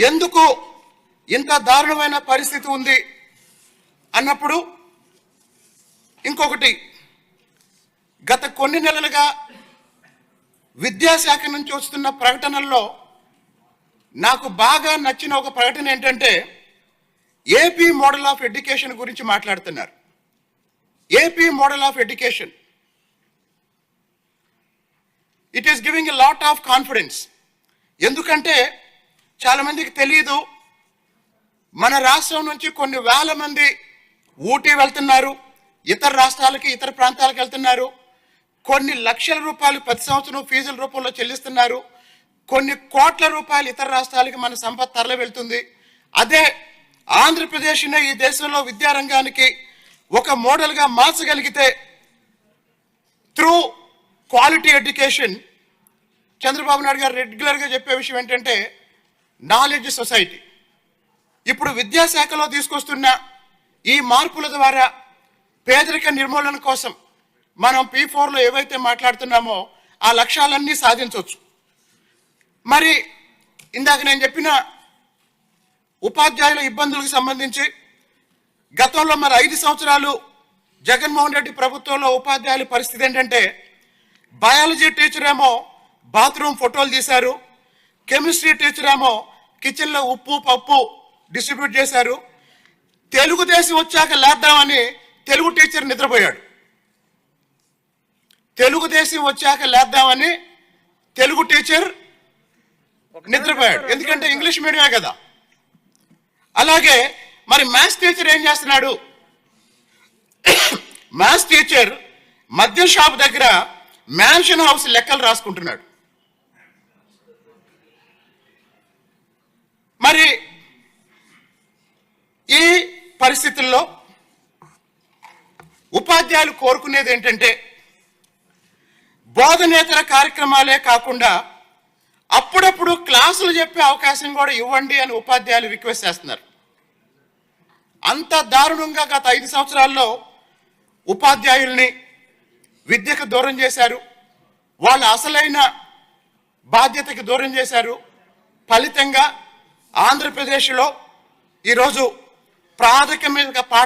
ఎందుకు ఇంత దారుణమైన పరిస్థితి ఉంది అన్నప్పుడు ఇంకొకటి, గత కొన్ని నెలలుగా విద్యాశాఖ నుంచి వస్తున్న ప్రకటనల్లో నాకు బాగా నచ్చిన ఒక ప్రకటన ఏంటంటే ఏపీ మోడల్ ఆఫ్ ఎడ్యుకేషన్ గురించి మాట్లాడుతున్నారు. AP model of education, it is giving a lot of confidence. ఎందుకంటే చాలా మందికి తెలియదు, మన రాష్ట్రం నుంచి కొన్ని వేల మంది ఊటీ వెళ్తున్నారు, ఇతర రాష్ట్రాలకి ఇతర ప్రాంతాలకు వెళ్తున్నారు, కొన్ని లక్షల రూపాయలు ప్రతి సంవత్సరం ఫీజుల రూపంలో చెల్లిస్తున్నారు, కొన్ని కోట్ల రూపాయలు ఇతర రాష్ట్రాలకి మన సంపద తరలి వెళ్తుంది. అదే ఆంధ్రప్రదేశ్నే ఈ దేశంలో విద్యారంగానికి ఒక మోడల్గా మార్చగలిగితే through quality education, Chandrababu Naidu గారు రెగ్యులర్గా చెప్పే విషయం ఏంటంటే నాలెడ్జ్ సొసైటీ. ఇప్పుడు విద్యాశాఖలో తీసుకొస్తున్న ఈ మార్పుల ద్వారా పేదరిక నిర్మూలన కోసం మనం P4లో ఏవైతే మాట్లాడుతున్నామో ఆ లక్ష్యాలన్నీ సాధించవచ్చు. మరి ఇందాక నేను చెప్పిన ఉపాధ్యాయుల ఇబ్బందులకు సంబంధించి గతంలో మరి 5 సంవత్సరాలు జగన్మోహన్ రెడ్డి ప్రభుత్వంలో ఉపాధ్యాయుల పరిస్థితి ఏంటంటే, బయాలజీ టీచర్ ఏమో బాత్రూమ్ ఫోటోలు తీశారు, కెమిస్ట్రీ టీచర్ ఏమో కిచెన్లో ఉప్పు పప్పు డిస్ట్రిబ్యూట్ చేశారు, తెలుగుదేశం వచ్చాక లేద్దామని తెలుగు టీచర్ నిద్రపోయాడు. తెలుగుదేశం వచ్చాక లేద్దామని తెలుగు టీచర్ నిద్రపోయాడు, ఎందుకంటే ఇంగ్లీష్ మీడియమే కదా. అలాగే మరి మ్యాథ్స్ టీచర్ ఏం చేస్తున్నాడు? మ్యాథ్స్ టీచర్ మద్యం షాప్ దగ్గర మ్యాన్షన్ హౌస్ లెక్కలు రాసుకుంటున్నాడు. మరి ఈ పరిస్థితుల్లో ఉపాధ్యాయులు కోరుకునేది ఏంటంటే బోధనేతర కార్యక్రమాలే కాకుండా అప్పుడప్పుడు క్లాసులు చెప్పే అవకాశం కూడా ఇవ్వండి అని ఉపాధ్యాయులు రిక్వెస్ట్ చేస్తున్నారు. అంత దారుణంగా గత 5 సంవత్సరాల్లో ఉపాధ్యాయుల్ని విద్యకు దూరం చేశారు, వాళ్ళ అసలైన బాధ్యతకి దూరం చేశారు. ఫలితంగా ఆంధ్రప్రదేశ్లో ఈరోజు ప్రాథమిక పాఠశాల